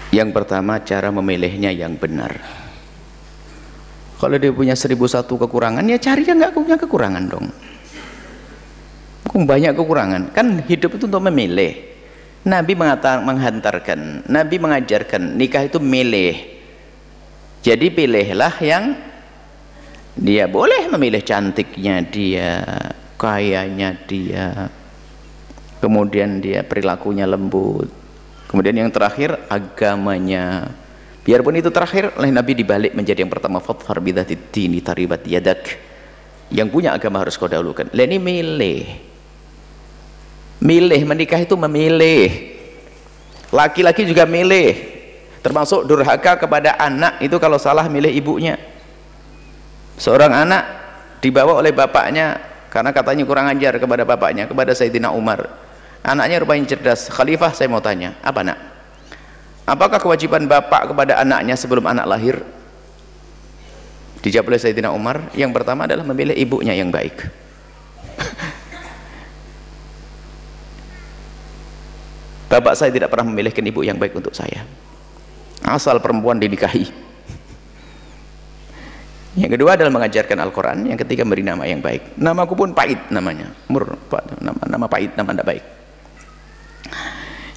Yang pertama, cara memilihnya yang benar. Kalau dia punya 1001 kekurangan, ya cari yang nggak punya kekurangan dong. Banyak kekurangan, kan hidup itu untuk memilih. Nabi menghantarkan, Nabi mengajarkan nikah itu milih. Jadi pilihlah yang dia boleh memilih cantiknya dia, kayanya dia, kemudian dia perilakunya lembut, kemudian yang terakhir agamanya. Biarpun itu terakhir oleh Nabi dibalik menjadi yang pertama, fadfar bidzatid dini taribat yadak. Yang punya agama harus kau dahulukan. Lah ini milih. Milih menikah itu memilih. Laki-laki juga milih, termasuk durhaka kepada anak itu kalau salah milih ibunya. Seorang anak dibawa oleh bapaknya karena katanya kurang ajar kepada bapaknya, kepada Sayyidina Umar. Anaknya rupanya cerdas. Khalifah, saya mau tanya, apa nak? Apakah kewajiban bapak kepada anaknya sebelum anak lahir? Dijawab oleh Sayyidina Umar, yang pertama adalah memilih ibunya yang baik. Bapak saya tidak pernah memilihkan ibu yang baik untuk saya, asal perempuan dinikahi. Yang kedua adalah mengajarkan Al-Quran. Yang ketiga beri nama yang baik. Namaku pun pahit namanya, nama pahit, nama tidak baik.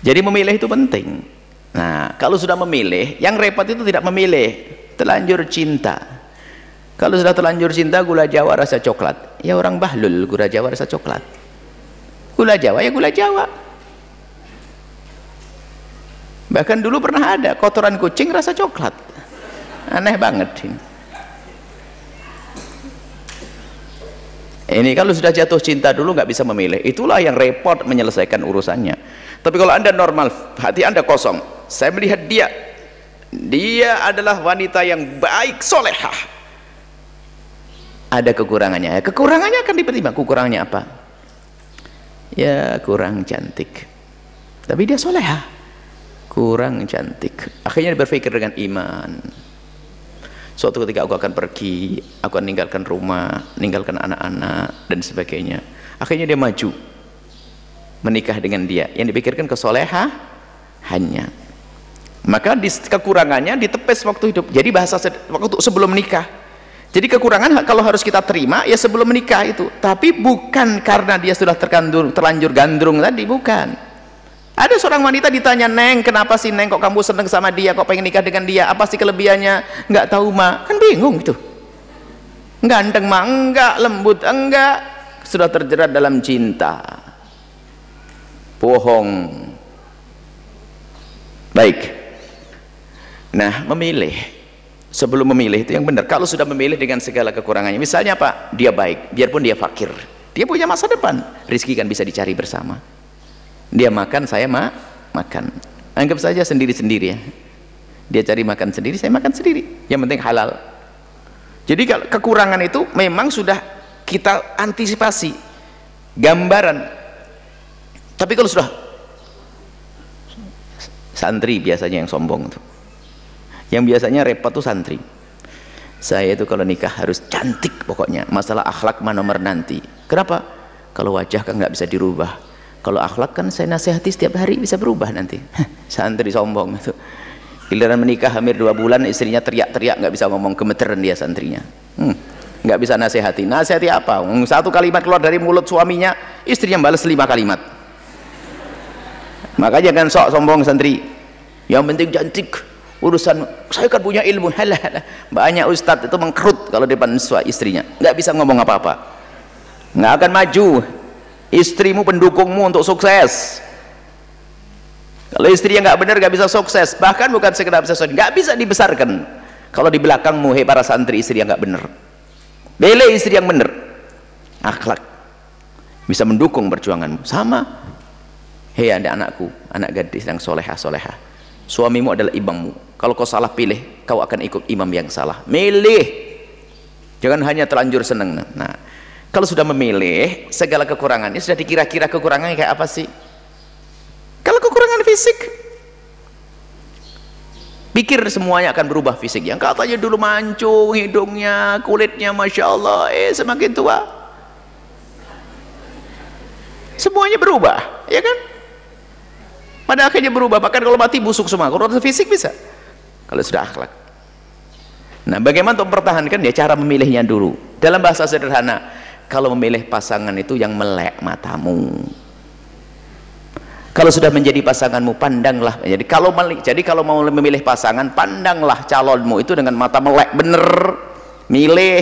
Jadi memilih itu penting. Nah, kalau sudah memilih, yang repot itu tidak memilih, terlanjur cinta. Kalau sudah terlanjur cinta, gula Jawa rasa coklat, ya orang bahlul, gula Jawa rasa coklat. Gula Jawa ya gula Jawa. Bahkan dulu pernah ada kotoran kucing rasa coklat, aneh banget ini. Ini kalau sudah jatuh cinta dulu nggak bisa memilih, itulah yang repot menyelesaikan urusannya. Tapi kalau anda normal, hati anda kosong, saya melihat dia adalah wanita yang baik, solehah, ada kekurangannya, kekurangannya akan dipertimbang. Kekurangannya apa? Ya kurang cantik, tapi dia solehah, kurang cantik, akhirnya berpikir dengan iman. Suatu ketika aku akan pergi, aku akan meninggalkan rumah, meninggalkan anak-anak dan sebagainya. Akhirnya dia maju menikah dengan dia, yang dipikirkan kesolehannya. Maka kekurangannya ditepis waktu hidup. Jadi bahasa waktu sebelum menikah. Jadi kekurangan kalau harus kita terima ya sebelum menikah itu, tapi bukan karena dia sudah terlanjur gandrung tadi, bukan. Ada seorang wanita ditanya, Neng, kenapa sih Neng kok kamu seneng sama dia, kok pengen nikah dengan dia, apa sih kelebihannya? Nggak tahu mak, kan bingung itu. Ganteng mak enggak, lembut enggak, sudah terjerat dalam cinta, bohong. Baik. Nah, memilih, sebelum memilih itu yang benar. Kalau sudah memilih dengan segala kekurangannya, misalnya apa? Dia baik, biarpun dia fakir, dia punya masa depan, rezeki kan bisa dicari bersama. Dia makan, saya makan, anggap saja sendiri-sendiri ya. Dia cari makan sendiri, saya makan sendiri, yang penting halal. Jadi kalau kekurangan itu memang sudah kita antisipasi, gambaran. Tapi kalau sudah santri biasanya yang sombong tuh, yang biasanya repot tuh santri. Saya itu kalau nikah harus cantik pokoknya, masalah akhlak mah nomor nanti. Kenapa? Kalau wajah kan nggak bisa dirubah, kalau akhlak kan saya nasihati setiap hari bisa berubah nanti. Santri sombong itu. Giliran menikah hampir 2 bulan, istrinya teriak-teriak, nggak bisa ngomong, gemeteran dia santrinya. Nggak bisa nasihati. Nasihati apa? Satu kalimat keluar dari mulut suaminya, istrinya balas 5 kalimat. Makanya jangan sok sombong santri. Yang penting cantik. Urusan saya kan punya ilmu. Halah. Banyak ustadz itu mengkerut kalau depan istrinya, nggak bisa ngomong apa-apa, nggak akan maju. Istrimu pendukungmu untuk sukses. Kalau istri yang nggak benar nggak bisa sukses, bahkan bukan sekedar bisa sukses, nggak bisa dibesarkan. Kalau di belakangmu, hei para santri, istri yang nggak benar, pilih istri yang benar, akhlak, bisa mendukung perjuanganmu. Sama, hei ada anakku, anak gadis yang solehah, suamimu adalah imammu. Kalau kau salah pilih, kau akan ikut imam yang salah. Milih, jangan hanya terlanjur seneng. Nah, kalau sudah memilih, segala kekurangannya sudah dikira-kira kekurangannya kayak apa sih? Kalau kekurangan fisik, pikir semuanya akan berubah fisik. Yang katanya dulu mancung hidungnya, kulitnya Masya Allah, semakin tua semuanya berubah, ya kan? pada akhirnya berubah. Bahkan kalau mati busuk semua. Kalau fisik bisa, kalau sudah akhlak. Nah, bagaimana untuk mempertahankan? Ya cara memilihnya dulu. Dalam bahasa sederhana, kalau memilih pasangan itu yang melek matamu. Kalau sudah menjadi pasanganmu, pandanglah. Jadi kalau mau memilih pasangan, pandanglah calonmu itu dengan mata melek, bener milih.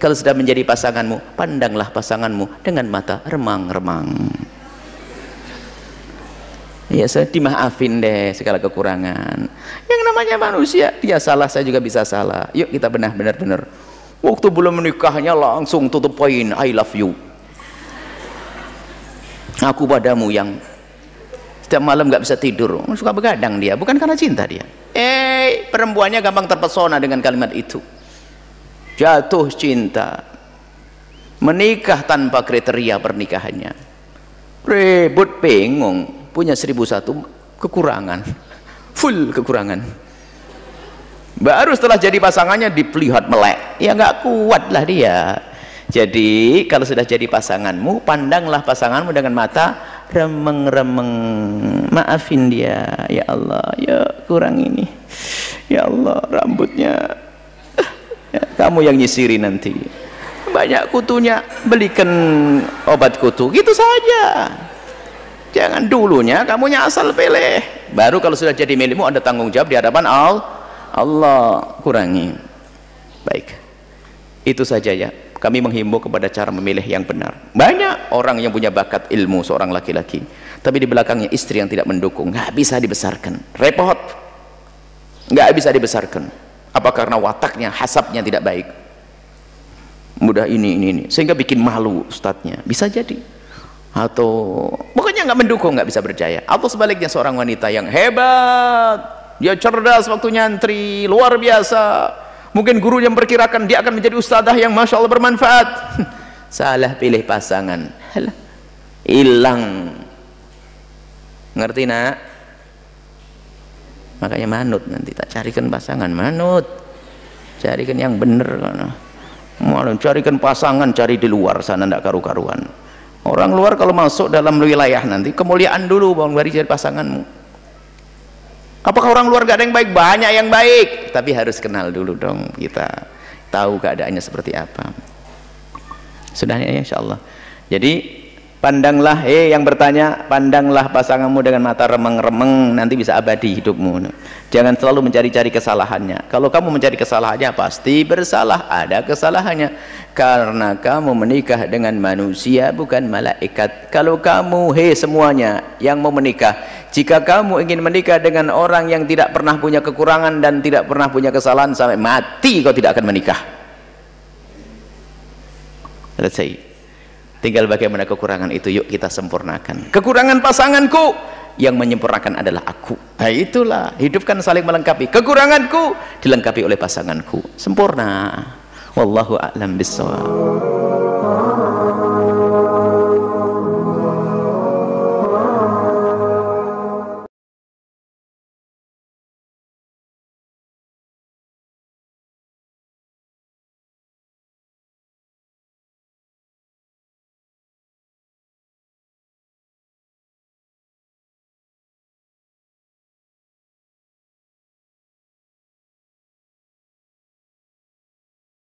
Kalau sudah menjadi pasanganmu, pandanglah pasanganmu dengan mata remang-remang. Ya, saya dimaafin deh segala kekurangan. Yang namanya manusia, dia salah, saya juga bisa salah. Yuk kita benar-benar. Waktu belum menikahnya langsung tutup poin, I love you. Aku padamu yang setiap malam nggak bisa tidur, suka begadang dia, bukan karena cinta dia. Perempuannya gampang terpesona dengan kalimat itu. Jatuh cinta, menikah tanpa kriteria pernikahannya, ribut, bingung, punya 1001 kekurangan, full kekurangan. Baru setelah jadi pasangannya dilihat melek, ya nggak kuat lah dia. Jadi kalau sudah jadi pasanganmu, pandanglah pasanganmu dengan mata remeng-remeng, maafin dia. Ya Allah, ya kurang ini, ya Allah rambutnya, ya, kamu yang nyisiri nanti, banyak kutunya, belikan obat kutu, gitu saja. Jangan dulunya kamunya asal pilih, baru kalau sudah jadi milikmu ada tanggung jawab di hadapan Allah. Kurangi. Baik, itu saja ya. Kami menghimbau kepada cara memilih yang benar. Banyak orang yang punya bakat ilmu, seorang laki-laki, tapi di belakangnya istri yang tidak mendukung, nggak bisa dibesarkan, repot, nggak bisa dibesarkan. Apa karena wataknya, hasabnya tidak baik, mudah ini, sehingga bikin malu ustadznya, bisa jadi. Atau pokoknya nggak mendukung, nggak bisa berjaya. Atau sebaliknya seorang wanita yang hebat, dia cerdas waktu nyantri, luar biasa, mungkin guru yang memperkirakan dia akan menjadi ustadzah yang masya Allah bermanfaat. Salah pilih pasangan, hilang. Ngerti nak? Makanya manut, nanti tak carikan pasangan, manut, carikan yang bener. Malah carikan pasangan, cari di luar sana, ndak karu-karuan. Orang luar kalau masuk dalam wilayah nanti kemuliaan dulu, bang, baru cari pasanganmu. Apakah orang luar gak ada yang baik? Banyak yang baik, tapi harus kenal dulu dong, kita tahu keadaannya seperti apa. Sudah ya, insya Allah. Jadi pandanglah, yang bertanya, pandanglah pasanganmu dengan mata remeng-remeng, nanti bisa abadi hidupmu. Jangan selalu mencari-cari kesalahannya. Kalau kamu mencari kesalahannya, pasti bersalah, ada kesalahannya, karena kamu menikah dengan manusia, bukan malaikat. Kalau kamu, semuanya yang mau menikah, jika kamu ingin menikah dengan orang yang tidak pernah punya kekurangan dan tidak pernah punya kesalahan, sampai mati kau tidak akan menikah. Selesai. Tinggal bagaimana kekurangan itu, yuk kita sempurnakan. Kekurangan pasanganku, yang menyempurnakan adalah aku. Nah, itulah, hidup kan saling melengkapi. Kekuranganku dilengkapi oleh pasanganku, sempurna. Wallahu a'lam bishawab.